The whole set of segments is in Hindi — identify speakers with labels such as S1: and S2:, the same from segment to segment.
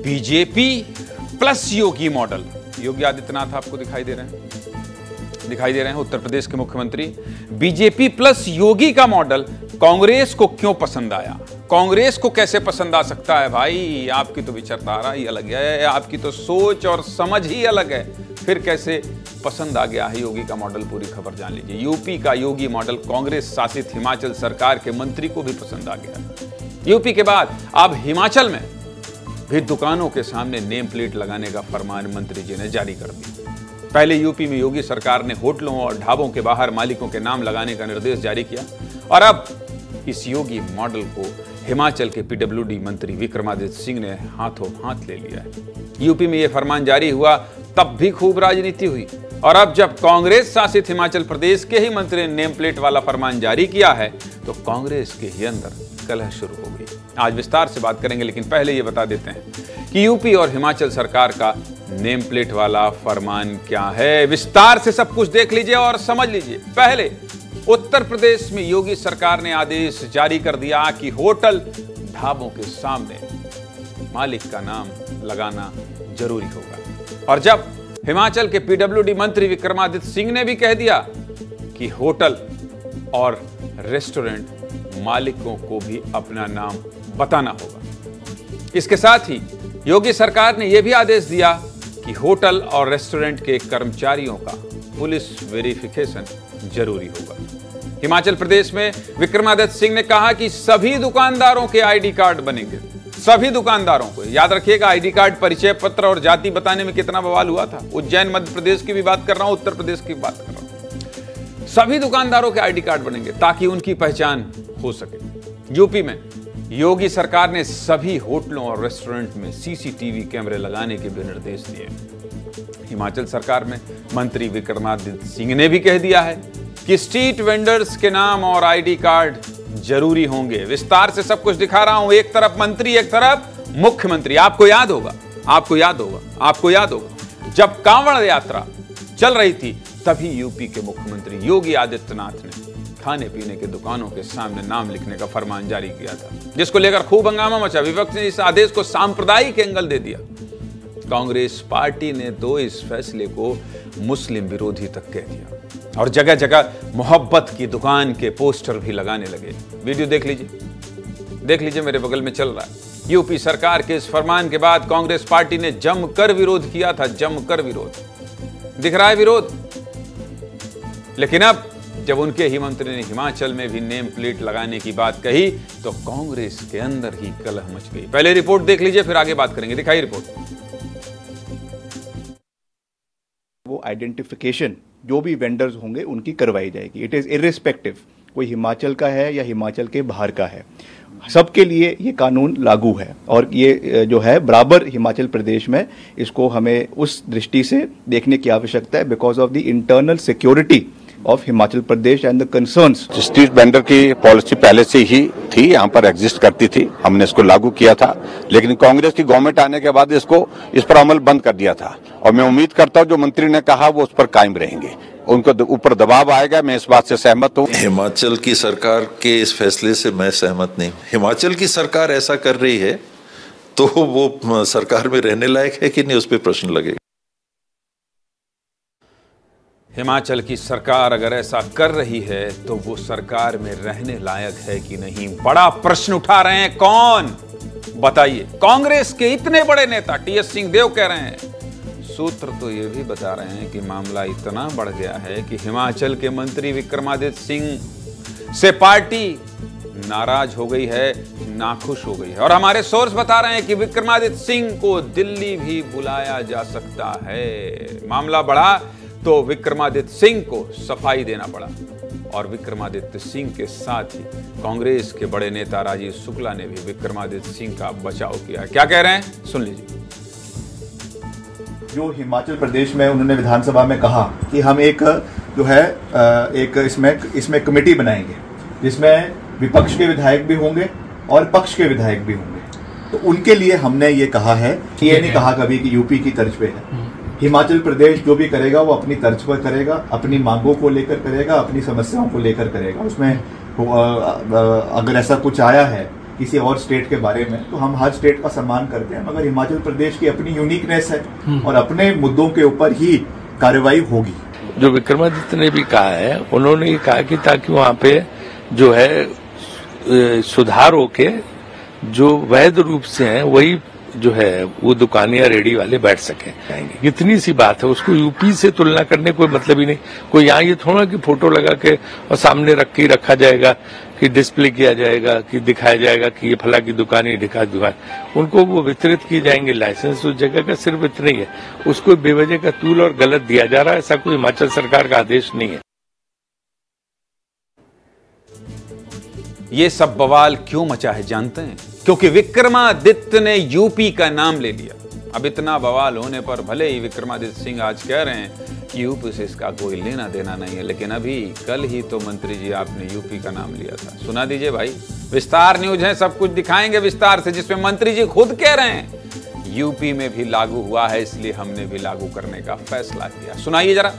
S1: बीजेपी प्लस योगी मॉडल। योगी आदित्यनाथ आपको दिखाई दे रहे हैं उत्तर प्रदेश के मुख्यमंत्री। बीजेपी प्लस योगी का मॉडल कांग्रेस को क्यों पसंद आया? कांग्रेस को कैसे पसंद आ सकता है भाई? आपकी तो विचारधारा ही अलग है, आपकी तो सोच और समझ ही अलग है, फिर कैसे पसंद आ गया है योगी का मॉडल? पूरी खबर जान लीजिए। यूपी का योगी मॉडल कांग्रेस शासित हिमाचल सरकार के मंत्री को भी पसंद आ गया। यूपी के बाद अब हिमाचल में भी दुकानों के सामने नेम प्लेट लगाने का फरमान मंत्री जी ने जारी कर दिया। पहले यूपी में योगी सरकार ने होटलों और ढाबों के बाहर मालिकों के नाम लगाने का निर्देश जारी किया और अब इस योगी मॉडल को हिमाचल के पीडब्ल्यूडी मंत्री विक्रमादित्य सिंह ने हाथों हाथ ले लिया है। यूपी में यह फरमान जारी हुआ तब भी खूब राजनीति हुई और अब जब कांग्रेस शासित हिमाचल प्रदेश के ही मंत्री ने नेम प्लेट वाला फरमान जारी किया है तो कांग्रेस के ही अंदर कलह शुरू हो गई। आज विस्तार से बात करेंगे, लेकिन पहले ये बता देते हैं कि यूपी और हिमाचल सरकार का नेम प्लेट वाला फरमान क्या है। विस्तार से सब कुछ देख लीजिए और समझ लीजिए। पहले उत्तर प्रदेश में योगी सरकार ने आदेश जारी कर दिया कि होटल ढाबों के सामने मालिक का नाम लगाना जरूरी होगा। और जब हिमाचल के पीडब्ल्यूडी मंत्री विक्रमादित्य सिंह ने भी कह दिया कि होटल और रेस्टोरेंट मालिकों को भी अपना नाम बताना होगा। इसके साथ ही योगी सरकार ने यह भी आदेश दिया कि होटल और रेस्टोरेंट के कर्मचारियों का पुलिस वेरिफिकेशन जरूरी होगा। हिमाचल प्रदेश में विक्रमादित्य सिंह ने कहा कि सभी दुकानदारों के आईडी कार्ड बनेंगे। सभी दुकानदारों को याद रखिएगा, आईडी कार्ड, परिचय पत्र और जाति बताने में कितना बवाल हुआ था। उज्जैन मध्य प्रदेश की भी बात कर रहा हूं, उत्तर प्रदेश की बात कर रहा हूं। सभी दुकानदारों के आईडी कार्ड बनेंगे ताकि उनकी पहचान हो सके। यूपी में योगी सरकार ने सभी होटलों और रेस्टोरेंट में सीसीटीवी कैमरे लगाने के भी निर्देश दिए। हिमाचल सरकार में मंत्री विक्रमादित्य सिंह ने भी कह दिया है कि स्ट्रीट वेंडर्स के नाम और आईडी कार्ड जरूरी होंगे। विस्तार से सब कुछ दिखा रहा हूं। एक तरफ मंत्री, एक तरफ मुख्यमंत्री। आपको याद होगा जब कांवड़ यात्रा चल रही थी तभी यूपी के मुख्यमंत्री योगी आदित्यनाथ ने खाने पीने के दुकानों के सामने नाम लिखने का फरमान जारी किया था, जिसको लेकर खूब हंगामा मचा। विपक्ष ने इस आदेश को सांप्रदायिक एंगल दे दिया। कांग्रेस पार्टी ने तो इस फैसले को मुस्लिम विरोधी तक कह दिया और जगह जगह मोहब्बत की दुकान के पोस्टर भी लगाने लगे। वीडियो देख लीजिए, मेरे बगल में चल रहा है। यूपी सरकार के इस फरमान के बाद कांग्रेस पार्टी ने जमकर विरोध किया था, जमकर विरोध। दिख रहा है विरोध। लेकिन अब जब उनके ही मंत्री ने हिमाचल में भी नेम प्लेट लगाने की बात कही तो कांग्रेस के अंदर ही कलह मच गई। पहले रिपोर्ट देख लीजिए, फिर आगे बात करेंगे। दिखाइए रिपोर्ट।
S2: वो आइडेंटिफिकेशन जो भी वेंडर्स होंगे उनकी करवाई जाएगी। इट इज इर्रिस्पेक्टिव कोई हिमाचल का है या हिमाचल के बाहर का है, सबके लिए ये कानून लागू है। और ये जो है बराबर हिमाचल प्रदेश में, इसको हमें उस दृष्टि से देखने की आवश्यकता है because of the internal security of Himachal Pradesh and the concerns.
S3: Street vendor की पॉलिसी पहले से ही थी, यहाँ पर एग्जिस्ट करती थी, हमने इसको लागू किया था, लेकिन कांग्रेस की गवर्नमेंट आने के बाद इस पर अमल बंद कर दिया था। और मैं उम्मीद करता हूँ जो मंत्री ने कहा वो उस पर कायम रहेंगे, उनको ऊपर दबाव आएगा। मैं इस बात से सहमत हूँ।
S4: हिमाचल की सरकार के इस फैसले से मैं सहमत नहीं। हिमाचल की सरकार ऐसा कर रही है तो वो सरकार में रहने लायक है कि नहीं, उस पर प्रश्न लगेगा।
S1: हिमाचल की सरकार अगर ऐसा कर रही है तो वो सरकार में रहने लायक है कि नहीं, बड़ा प्रश्न उठा रहे हैं। कौन? बताइए। कांग्रेस के इतने बड़े नेता टीएस सिंहदेव कह रहे हैं। सूत्र तो ये भी बता रहे हैं कि मामला इतना बढ़ गया है कि हिमाचल के मंत्री विक्रमादित्य सिंह से पार्टी नाराज हो गई है, नाखुश हो गई है। और हमारे सोर्स बता रहे हैं कि विक्रमादित्य सिंह को दिल्ली भी बुलाया जा सकता है। मामला बढ़ा तो विक्रमादित्य सिंह को सफाई देना पड़ा और विक्रमादित्य सिंह के साथ ही कांग्रेस के बड़े नेता राजीव शुक्ला ने भी विक्रमादित्य सिंह का बचाव किया। क्या कह रहे हैं, सुन लीजिए।
S2: जो हिमाचल प्रदेश में उन्होंने विधानसभा में कहा कि हम एक जो है एक इसमें कमेटी बनाएंगे जिसमें विपक्ष के विधायक भी होंगे और पक्ष के विधायक भी होंगे। तो उनके लिए हमने ये कहा है कि ये नहीं कहा कभी कि यूपी की तर्ज पे है। हिमाचल प्रदेश जो भी करेगा वो अपनी तर्ज पर करेगा, अपनी मांगों को लेकर करेगा, अपनी समस्याओं को लेकर करेगा। उसमें अगर ऐसा कुछ आया है किसी और स्टेट के बारे में, तो हम हर स्टेट का सम्मान करते हैं, मगर हिमाचल प्रदेश की अपनी यूनिकनेस है और अपने मुद्दों के ऊपर ही कार्रवाई होगी।
S5: जो विक्रमादित्य ने भी कहा है, उन्होंने ये कहा कि ताकि वहां पे जो है सुधार होके जो वैध रूप से हैं वही जो है वो दुकानें या रेडी वाले बैठ सकें। इतनी सी बात है, उसको यूपी से तुलना करने कोई मतलब ही नहीं। कोई यहाँ ये थोड़ा कि फोटो लगा के और सामने रख के रखा जाएगा कि डिस्प्ले किया जाएगा कि दिखाया जाएगा कि ये फला की दुकान है, ढिका दुकान, उनको वो वितरित किए जाएंगे लाइसेंस। उस जगह का सिर्फ इतना ही है, उसको बेवजह का तूल और गलत दिया जा रहा है। ऐसा कोई हिमाचल सरकार का आदेश नहीं है।
S1: ये सब बवाल क्यों मचा है जानते हैं? क्योंकि विक्रमादित्य ने यूपी का नाम ले लिया। अब इतना बवाल होने पर भले ही विक्रमादित्य सिंह आज कह रहे हैं कि यूपी से इसका कोई लेना देना नहीं है, लेकिन अभी कल ही तो मंत्री जी आपने यूपी का नाम लिया था। सुना दीजिए भाई, विस्तार न्यूज है, सब कुछ दिखाएंगे विस्तार से, जिसमें मंत्री जी खुद कह रहे हैं यूपी में भी लागू हुआ है, इसलिए हमने भी लागू करने का फैसला किया। सुनाइए जरा।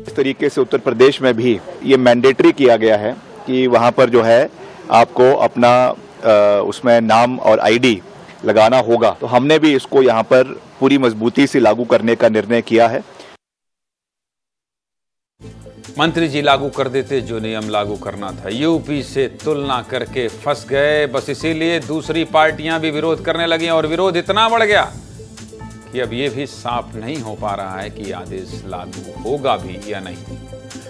S2: इस तरीके से उत्तर प्रदेश में भी ये मैंडेटरी किया गया है कि वहां पर जो है आपको अपना उसमें नाम और आईडी लगाना होगा, तो हमने भी इसको यहाँ पर पूरी मजबूती से लागू करने का निर्णय किया है।
S1: मंत्री जी लागू कर देते जो नियम लागू करना था, यूपी से तुलना करके फंस गए। बस इसीलिए दूसरी पार्टियां भी विरोध करने लगी और विरोध इतना बढ़ गया कि अब ये भी साफ नहीं हो पा रहा है कि आदेश लागू होगा भी या नहीं।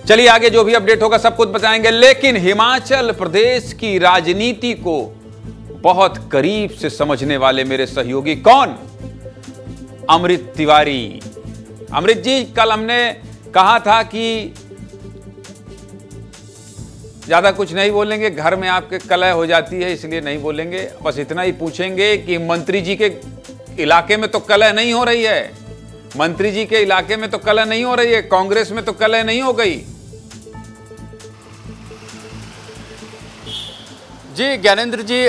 S1: चलिए आगे जो भी अपडेट होगा सब कुछ बताएंगे, लेकिन हिमाचल प्रदेश की राजनीति को बहुत करीब से समझने वाले मेरे सहयोगी कौन? अमृत तिवारी। अमृत जी, कल हमने कहा था कि ज्यादा कुछ नहीं बोलेंगे, घर में आपके कलह हो जाती है इसलिए नहीं बोलेंगे, बस इतना ही पूछेंगे कि मंत्री जी के इलाके में तो कलह नहीं हो रही है, मंत्री जी के इलाके में तो कलह नहीं हो रही है, कांग्रेस में तो कलह नहीं हो गई।
S6: जी ज्ञानेंद्र जी,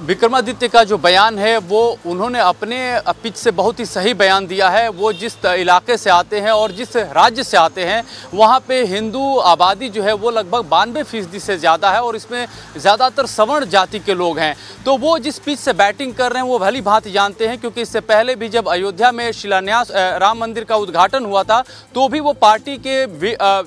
S6: विक्रमादित्य का जो बयान है वो उन्होंने अपने पिच से बहुत ही सही बयान दिया है। वो जिस इलाके से आते हैं और जिस राज्य से आते हैं वहाँ पे हिंदू आबादी जो है वो लगभग 92% से ज़्यादा है और इसमें ज़्यादातर सवर्ण जाति के लोग हैं। तो वो जिस पिच से बैटिंग कर रहे हैं वो भली भांति जानते हैं, क्योंकि इससे पहले भी जब अयोध्या में शिलान्यास राम मंदिर का उद्घाटन हुआ था तो भी वो पार्टी के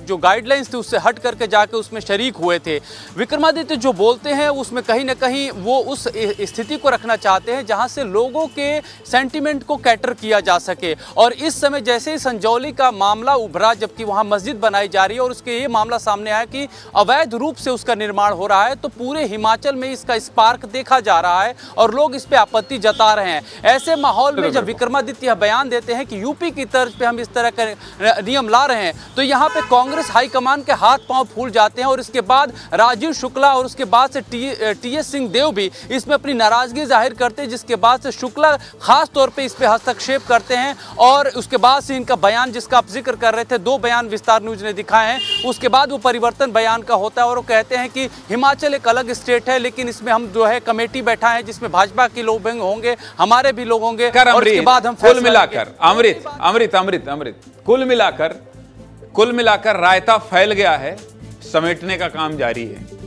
S6: जो गाइडलाइंस थे उससे हट करके जाके उसमें शरीक हुए थे। विक्रमादित्य जो बोलते हैं उसमें कहीं ना कहीं वो उस स्थिति को रखना चाहते हैं जहां से लोगों के सेंटीमेंट को कैटर किया जा सके। और इस समय जैसे ही संजौली का मामला उभरा, जबकि वहां मस्जिद बनाई जा रही है और उसके ये मामला सामने आया कि अवैध रूप से उसका निर्माण हो रहा है, तो पूरे हिमाचल में इसका स्पार्क देखा जा रहा है और लोग इस पे आपत्ति जता रहे हैं। ऐसे माहौल में जब विक्रमादित्य बयान देते हैं कि यूपी की तर्ज पे हम इस तरह का नियम ला रहे हैं, तो यहाँ पे कांग्रेस हाईकमान के हाथ पांव फूल जाते हैं और इसके बाद राजीव शुक्ला और उसके बाद से टीएस सिंहदेव भी इसमें अपनी नाराजगी जाहिर करते हैं, जिसके बाद से शुक्ला खास तौर पे इस पे हस्तक्षेप करते हैं। और उसके बाद से इनका बयान जिसका आप जिक्र कर रहे थे, 2 बयान विस्तार न्यूज ने दिखाए हैं, उसके बाद वो परिवर्तन बयान का होता है और वो कहते हैं कि हिमाचल एक अलग स्टेट है, लेकिन इसमें हम जो है कमेटी बैठा है जिसमें भाजपा के लोग होंगे, हमारे भी लोग होंगे और उसके बाद हम
S1: कुल मिलाकर अमृत कुल मिलाकर रायता फैल गया है, समेटने का काम जारी है।